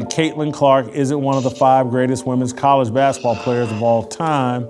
CaitlinClark isn't one of the 5 greatest women's college basketball players of all time,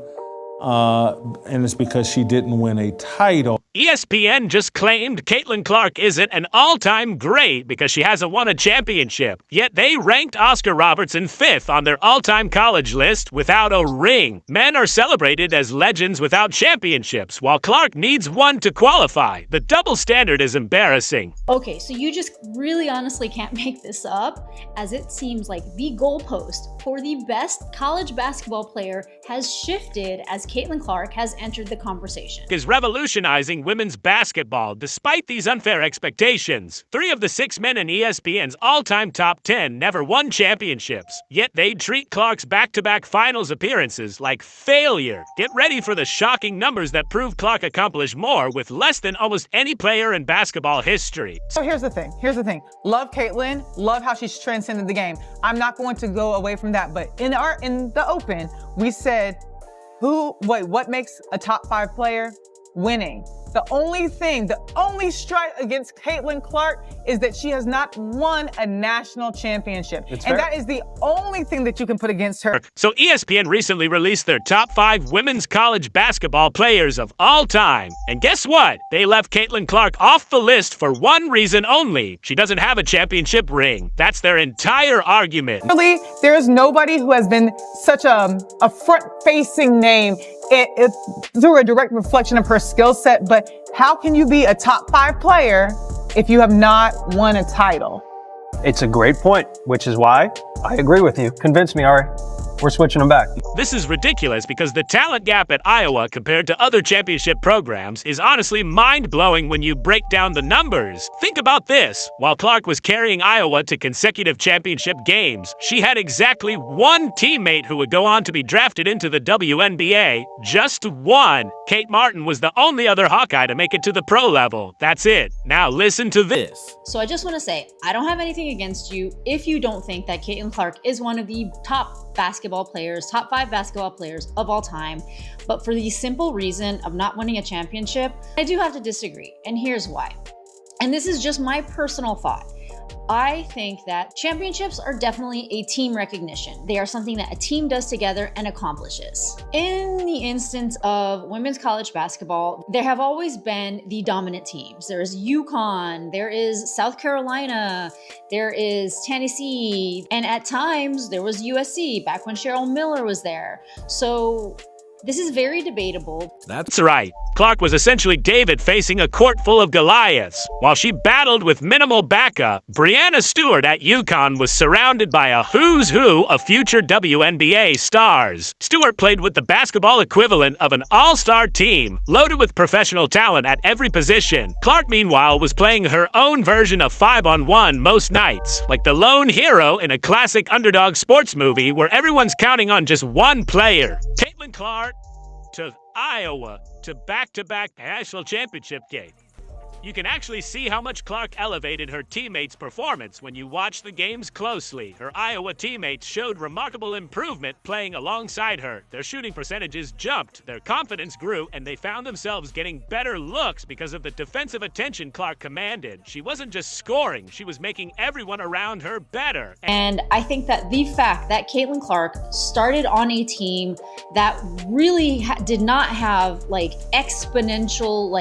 and it's because she didn't win a title. ESPN just claimed CaitlinClark isn't an all-time great because she hasn't won a championship. Yet they ranked Oscar Robertson 5th on their all-time college list without a ring. Men are celebrated as legends without championships, while Clark needs one to qualify. The double standard is embarrassing. Okay, so you just really honestly can't make this up, as it seems like the goalpost for the best college basketball player has shifted as CaitlinClark has entered the conversation. Is revolutionizing women's basketball despite these unfair expectations. 3 of the 6 men in ESPN's all-time top 10 never won championships, yet they treat Clark's back-to-back finals appearances like failure. Get ready for the shocking numbers that prove Clark accomplished more with less than almost any player in basketball history. So here's the thing. Love Caitlin, love how she's transcended the game. I'm not going to go away from that, but in the open, we said, what makes a top 5 player? Winning. The only strike against CaitlinClark is that she has not won a national championship. And that is the only thing that you can put against her. So ESPN recently released their top 5 women's college basketball players of all time. And guess what? They left CaitlinClark off the list for one reason only. She doesn't have a championship ring. That's their entire argument. Really, there is nobody who has been such a front-facing name. It's through a direct reflection of her skill set, but how can you be a top 5 player if you have not won a title? It's a great point, which is why I agree with you. Convince me, Ari. We're switching them back. This is ridiculous because the talent gap at Iowa compared to other championship programs is honestly mind-blowing when you break down the numbers. Think about this. While Clark was carrying Iowa to consecutive championship games, she had exactly one teammate who would go on to be drafted into the WNBA. Just one. Kate Martin was the only other Hawkeye to make it to the pro level. That's it. Now listen to this. So I just want to say, I don't have anything against you if you don't think that CaitlinClark is one of the top 5 basketball players of all time. But for the simple reason of not winning a championship, I do have to disagree. And here's why. And this is just my personal thought. I think that championships are definitely a team recognition. They are something that a team does together and accomplishes. In the instance of women's college basketball, there have always been the dominant teams. There is UConn, there is South Carolina, there is Tennessee, and at times there was USC back when Cheryl Miller was there. So this is very debatable. That's right. Clark was essentially David facing a court full of Goliaths. While she battled with minimal backup, Breanna Stewart at UConn was surrounded by a who's who of future WNBA stars. Stewart played with the basketball equivalent of an all-star team, loaded with professional talent at every position. Clark, meanwhile, was playing her own version of 5-on-1 most nights, like the lone hero in a classic underdog sports movie where everyone's counting on just one player. CaitlinClark to Iowa to back-to-back national championship game. You can actually see how much Clark elevated her teammates' performance when you watch the games closely. Her Iowa teammates showed remarkable improvement playing alongside her. Their shooting percentages jumped, their confidence grew, and they found themselves getting better looks because of the defensive attention Clark commanded. She wasn't just scoring, she was making everyone around her better. And I think that the fact that CaitlinClark started on a team that really did not have exponential,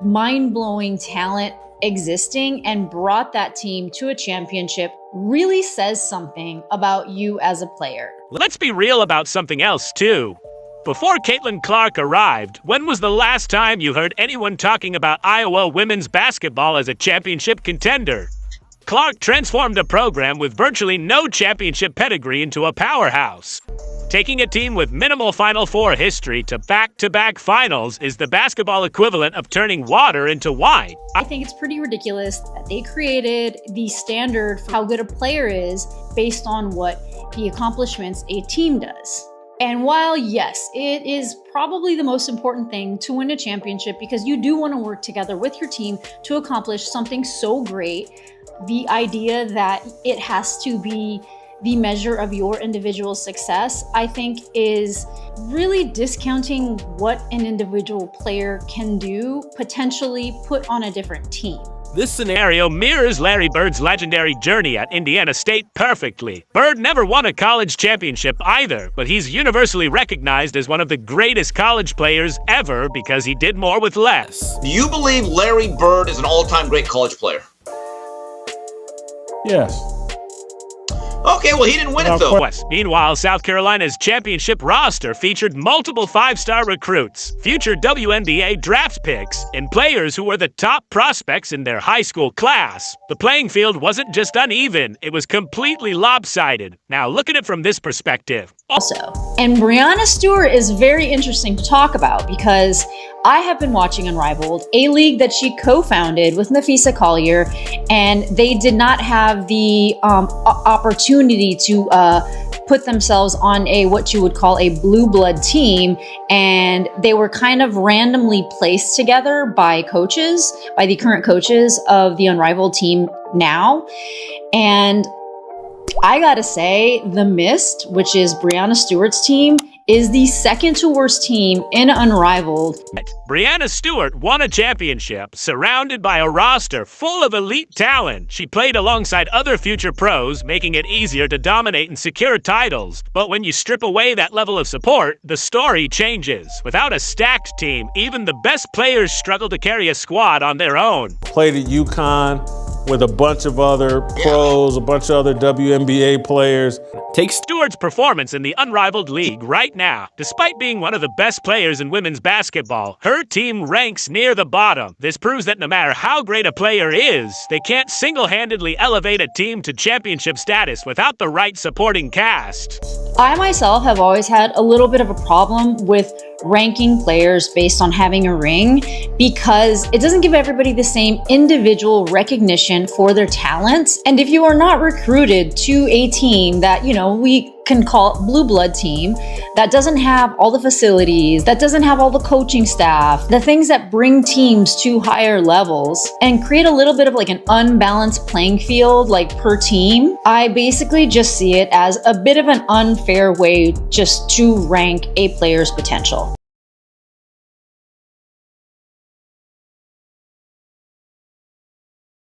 mind-blowing talent existing and brought that team to a championship really says something about you as a player. Let's be real about something else too. Before CaitlinClark arrived, when was the last time you heard anyone talking about Iowa women's basketball as a championship contender? Clark transformed a program with virtually no championship pedigree into a powerhouse. Taking a team with minimal Final Four history to back-to-back finals is the basketball equivalent of turning water into wine. I think it's pretty ridiculous that they created the standard for how good a player is based on what the accomplishments a team does. And while, yes, it is probably the most important thing to win a championship because you do want to work together with your team to accomplish something so great, the idea that it has to be the measure of your individual success, I think is really discounting what an individual player can do, potentially put on a different team. This scenario mirrors Larry Bird's legendary journey at Indiana State perfectly. Bird never won a college championship either, but he's universally recognized as one of the greatest college players ever because he did more with less. Do you believe Larry Bird is an all-time great college player? Yes. Okay, well, he didn't win it, though. Meanwhile, South Carolina's championship roster featured multiple five-star recruits, future WNBA draft picks, and players who were the top prospects in their high school class. The playing field wasn't just uneven, it was completely lopsided. Now, look at it from this perspective. Also, and Breanna Stewart is very interesting to talk about because I have been watching Unrivaled, a league that she co-founded with Nafisa Collier, and they did not have the opportunity to put themselves on what you would call a blue blood team, and they were kind of randomly placed together by the current coaches of the Unrivaled team now. And I gotta say, The Mist, which is Breanna Stewart's team, is the second to worst team in Unrivaled. Breanna Stewart won a championship, surrounded by a roster full of elite talent. She played alongside other future pros, making it easier to dominate and secure titles. But when you strip away that level of support, the story changes. Without a stacked team, even the best players struggle to carry a squad on their own. Played at UConn with a bunch of other pros, a bunch of other WNBA players. Take Stewart's performance in the Unrivaled League right now. Despite being one of the best players in women's basketball, her team ranks near the bottom. This proves that no matter how great a player is, they can't single-handedly elevate a team to championship status without the right supporting cast. I myself have always had a little bit of a problem with ranking players based on having a ring because it doesn't give everybody the same individual recognition for their talents. And if you are not recruited to a team that, we can call it blue blood team, that doesn't have all the facilities, that doesn't have all the coaching staff, the things that bring teams to higher levels and create a little bit of like an unbalanced playing field like per team, I basically just see it as a bit of an unfair way just to rank a player's potential.